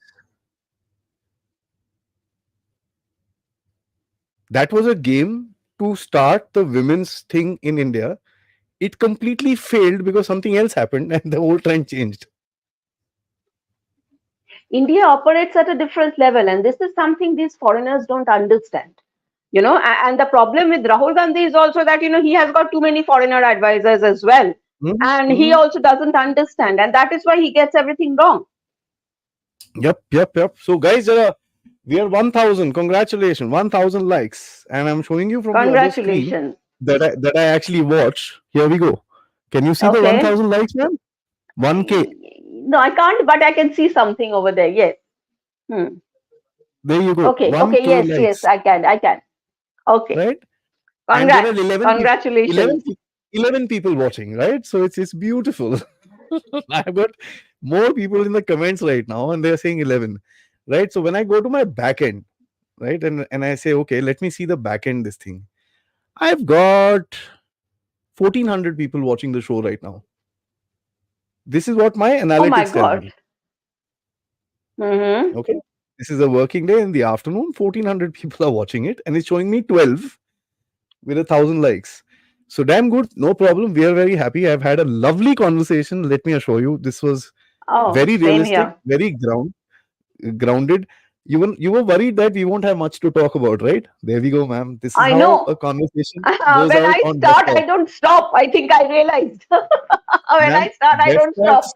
That was a game to start the women's thing in India. it completely failed because something else happened and the whole trend changed. India operates at a different level, and this is something these foreigners don't understand. And the problem with Rahul Gandhi is also that he has got too many foreigner advisors as well, Mhm, and he mhm. also doesn't understand, and that is why he gets everything wrong. Yep. So, guys, we are 1,000. Congratulations, 1,000 likes, and I'm showing you from the other screen Congratulations. that I actually watch. Here we go. Can you see the Okay. 1,000 likes, man? 1K. No, I can't, but I can see something over there. Yes. Hmm. There you go. Okay. Okay. 1K Yes. Yes. likes, I can. Okay. right? And there are Congrats. 11 Congratulations. 11 people watching, right? So it's beautiful. I've got more people in the comments right now, and they're saying 11, right? So when I go to my back end, right, and I say, okay, let me see the back end, this thing, I've got 1,400 people watching the show right now. This is what my Oh my analytics tell God. me. Mm-hmm. Okay. This is a working day in the afternoon. 1,400 people are watching it, and it's showing me 12 with 1,000 likes. So damn good. No problem. We are very happy. I've had a lovely conversation. Let me assure you, this was Oh, very same realistic, here. very grounded. You were worried that we won't have much to talk about, right? There we go, ma'am. This is I how a know. conversation goes When out I on Dev start, I Talk. don't stop. I think I realized. When Ma'am, I start, I Dev don't stop. Talks.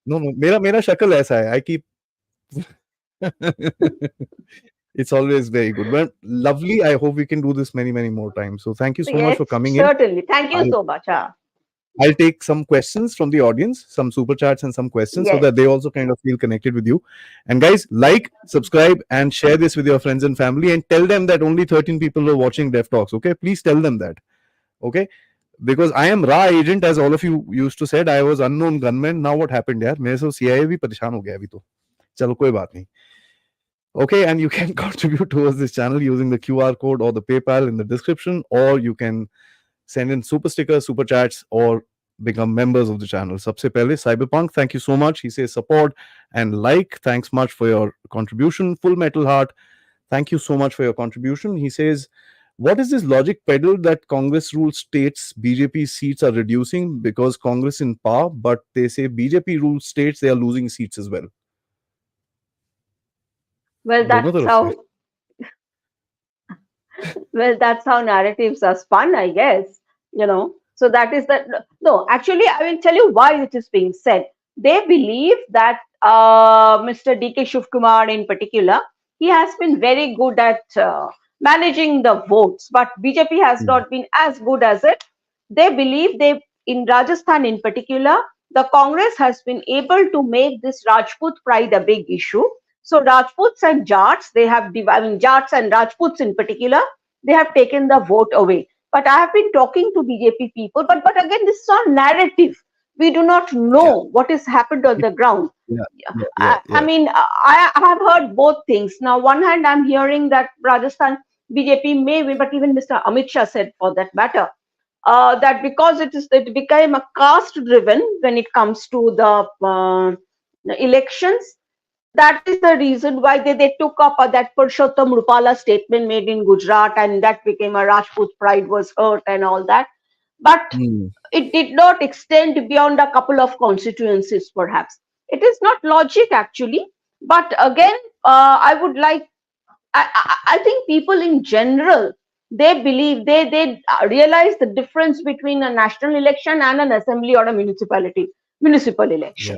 No, no. मेरा शक्ल ऐसा है. I keep. It's always very good. But lovely. I hope we can do this many, many more times. So thank you so much Yes, for coming in. certainly. Thank you I'll so much. I'll take some questions from the audience, some super chats and some questions so Yes. that they also kind of feel connected with you. And guys, like, subscribe, and share this with your friends and family and tell them that only 13 people are watching Dev Talks. Okay, please tell them that. Okay, because I am raw agent, as all of you used to said. I was unknown gunman. Now what happened यार मेरे से CIA भी परेशान हो गया अभी तो चलो कोई बात नहीं. Okay, and you can contribute towards this channel using the QR code or the PayPal in the description, or you can send in super stickers, super chats, or become members of the channel. Sabse pehle, Cyberpunk, thank you so much. He says support and like. Thanks much for your contribution. Full Metal Heart, thank you so much for your contribution. He says, what is this logic peddled that Congress rule states BJP seats are reducing because Congress in power, but they say BJP rule states they are losing seats as well. Well, दोनों that's तरफ से. how well, that's how narratives are spun, I guess. So that is that. No, actually, I will tell you why it is being said. They believe that Mr. DK Shivkumar in particular, he has been very good at managing the votes, but BJP has Hmm. not been as good as it. They believe they, in Rajasthan in particular, the Congress has been able to make this Rajput pride a big issue. So Rajputs and Jats, they have, I mean, Jats and Rajputs in particular, they have taken the vote away. But I have been talking to BJP people, but again, this is all narrative. We do not Yeah. know what has happened on It- the ground. yeah. Yeah. Yeah. I Yeah. mean, I have heard both things. Now, one hand, I'm hearing that Rajasthan BJP may win, but even Mr. Amit Shah said, for that matter, that because it became a caste driven when it comes to the elections. That is the reason why they took up that Purushottam Rupala statement made in Gujarat, and that became a Rajput pride was hurt and all that. But Hmm. it did not extend beyond a couple of constituencies, perhaps. It is not logic, actually. But again, I would like, I think people in general, they believe, they realize the difference between a national election and an assembly or a municipal Yeah. election.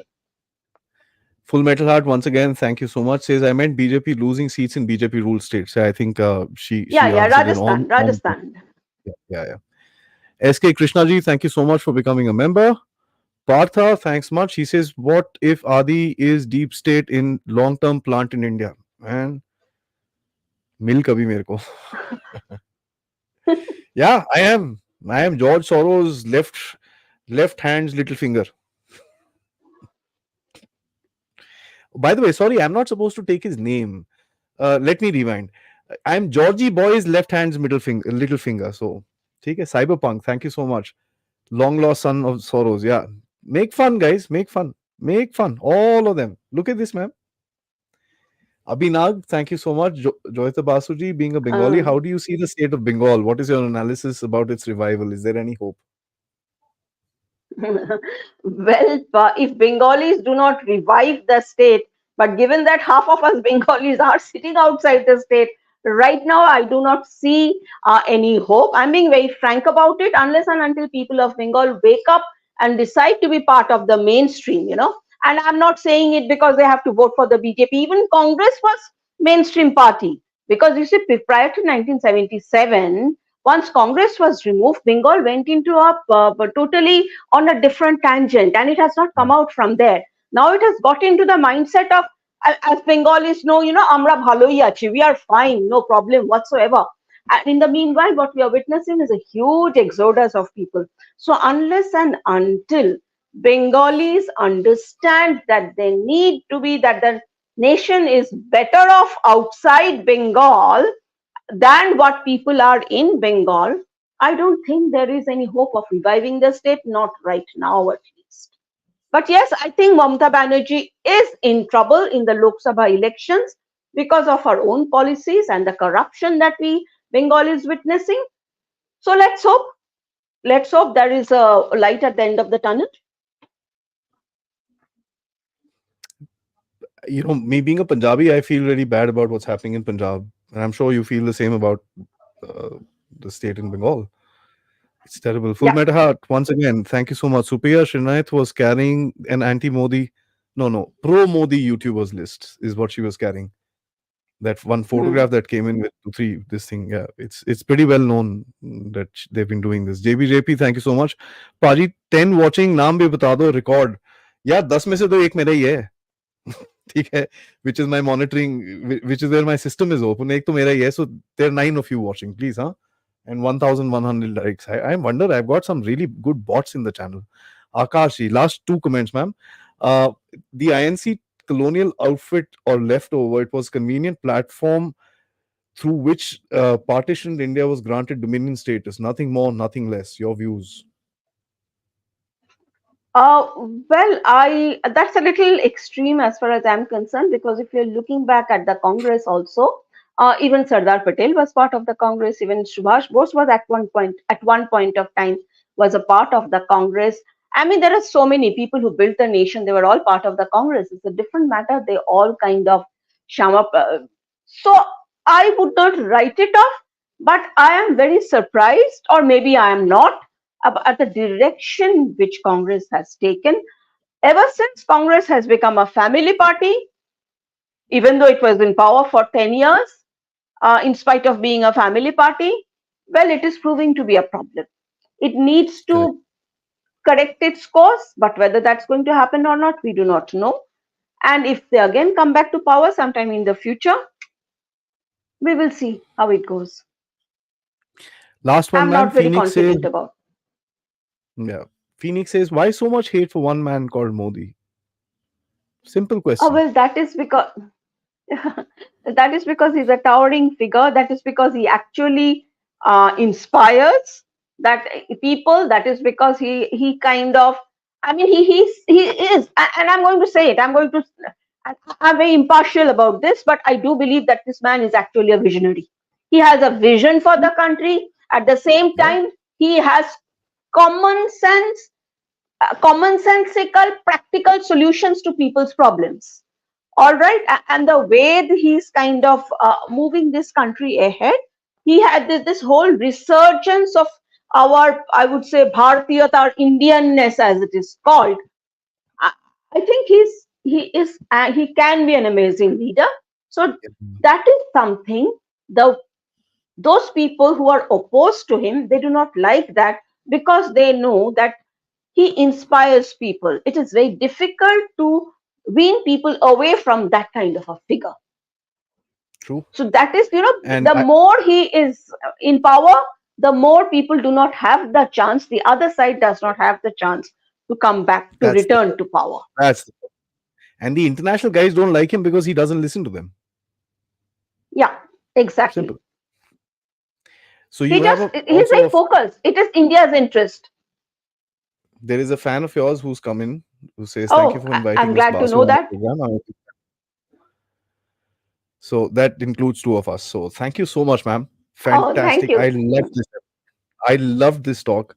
Full Metal Heart, once again, thank you so much. Says I meant BJP losing seats in BJP ruled states. I think she Yeah, answered in Rajasthan, on. Rajasthan. Yeah. SK Krishnaji, thank you so much for becoming a member. Partha, thanks much. He says, what if Adi is deep state in long term plant in India? Man, मिल कभी मेरे को. Yeah, I am. I am George Soros' left hand's little finger. By the way, sorry, I'm not supposed to take his name. Let me rewind. I'm Georgie Boy's left hand's little finger. So, ठीक है, Cyberpunk. Thank you so much. Long lost son of Soros. Yeah, make fun, guys. Make fun. All of them. Look at this, man. Abhinag, thank you so much. Joyeeta Basuji, being a Bengali, Uh, how do you see the state of Bengal? What is your analysis about its revival? Is there any hope? Well, if Bengalis do not revive the state, but given that half of us Bengalis are sitting outside the state right now, I do not see any hope. I'm being very frank about it, unless and until people of Bengal wake up and decide to be part of the mainstream, And I'm not saying it because they have to vote for the BJP. Even Congress was mainstream party, because you see, prior to 1977, once Congress was removed, Bengal went into a totally on a different tangent, and it has not come out from there. Now it has got into the mindset of, as Bengalis know, Amra bhaloi achi, we are fine, no problem whatsoever. And in the meanwhile, what we are witnessing is a huge exodus of people. So unless and until Bengalis understand that they need to be, that the nation is better off outside Bengal than what people are in Bengal, I don't think there is any hope of reviving the state, not right now at least. But yes, I think Mamata Banerjee is in trouble in the Lok Sabha elections because of her own policies and the corruption that Bengal is witnessing. So let's hope there is a light at the end of the tunnel. Me being a Punjabi, I feel really bad about what's happening in Punjab, and I'm sure you feel the same about uh, the state in Bengal. It's terrible. Full Yeah. Metal Heart, once again, thank you so much. Supriya Srinath was carrying an anti-Modi, no, pro-Modi YouTubers list is what she was carrying. That one Hmm. photograph that came in with two, three, this thing, yeah, it's pretty well known that they've been doing this. JBJP, thank you so much. Paji, 10 watching, नाम भी बता दो record. यार 10 में से तो एक मेरा ही है. ठीक है, which is my monitoring, which is where my system is open. एक तो मेरा ही है, so there are 9 of you watching, please, huh? And 1,100 likes. I wonder, I've got some really good bots in the channel. Akashi, last two comments, ma'am. Uh, the INC colonial outfit or leftover, it was convenient platform through which partitioned India was granted dominion status. Nothing more, nothing less. Your views. Uh, well, I that's a little extreme as far as I'm concerned, because if you're looking back at the Congress also, even Sardar Patel was part of the Congress. Even Subhash Bose was at one point of time was a part of the Congress. I mean, there are so many people who built the nation. They were all part of the Congress. It's a different matter. They all kind of sham up. So I would not write it off, but I am very surprised, or maybe I am not, at the direction which Congress has taken. Ever since Congress has become a family party, even though it was in power for 10 years, in spite of being a family party, well, it is proving to be a problem. It needs Correct. to correct its course, but whether that's going to happen or not, we do not know. And if they again come back to power sometime in the future, we will see how it goes. Last one, I'm ma'am. not very Phoenix says, confident about. yeah. Phoenix says, why so much hate for one man called Modi? Simple Oh, question. well, that is because that is because he's a towering figure. That is because he actually inspires that people. That is because he kind of. I mean, he is, and I'm going to say it. I'm very impartial about this, but I do believe that this man is actually a visionary. He has a vision for the country. At the same Yeah. time, he has common sense, commonsensical, practical solutions to people's problems. All right, and the way he's kind of moving this country ahead, he had this whole resurgence of our, I would say, Bharatiyat, our Indianness as it is called. I, I think he can be an amazing leader. So that is something, the those people who are opposed to him, they do not like that, because they know that he inspires people. It is very difficult to wean people away from that kind of a figure. True. So that is, And the more he is in power, the more people do not have the chance. The other side does not have the chance to come back, to that's the return to power. that's the, and the international guys don't like him because he doesn't listen to them. Yeah, exactly. Simple. So you have He's also very focused. It is India's interest. there is a fan of yours who's come in who says thank you Oh, for inviting I'm Miss glad to Basu know on the that. program. So that includes two of us. So thank you so much, ma'am. Oh, thank Fantastic. you. I love this talk.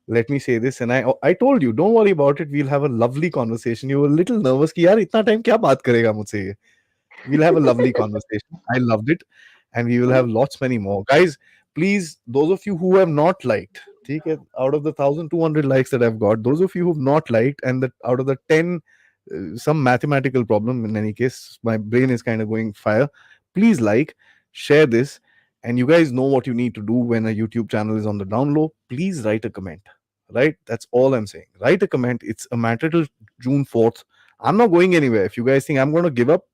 let me say this, and I told you, don't worry about it. We'll have a lovely conversation. You were a little nervous कि यार इतना time क्या बात करेगा मुझसे ये? We'll have a lovely conversation. I loved it, and we will have lots many more. Guys, please, those of you who have not liked, ठीक है, out of the 1,200 likes that I've got, those of you who've not liked, and that out of the 10, some mathematical problem in any case, my brain is kind of going fire. Please like, share this, and you guys know what you need to do when a YouTube channel is on the down low. Please write a comment. Right? That's all I'm saying. Write a comment. It's a matter till June 4th. I'm not going anywhere. If you guys think I'm going to give up,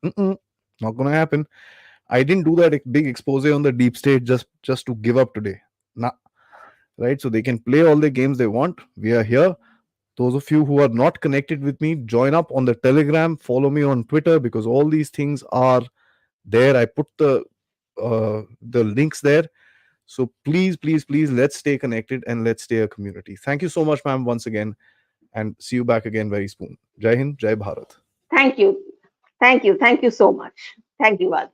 mm-mm, not gonna happen. I didn't do that big expose on the deep state just to give up today. Nah, right? So they can play all the games they want. We are here. Those of you who are not connected with me, join up on the Telegram. Follow me on Twitter because all these things are there. I put the links there. So please, please, please, let's stay connected and let's stay a community. Thank you so much, ma'am, once again, and see you back again very soon. Jai Hind, Jai Bharat. Thank you. Thank you. Thank you so much. Thank you, Aadi.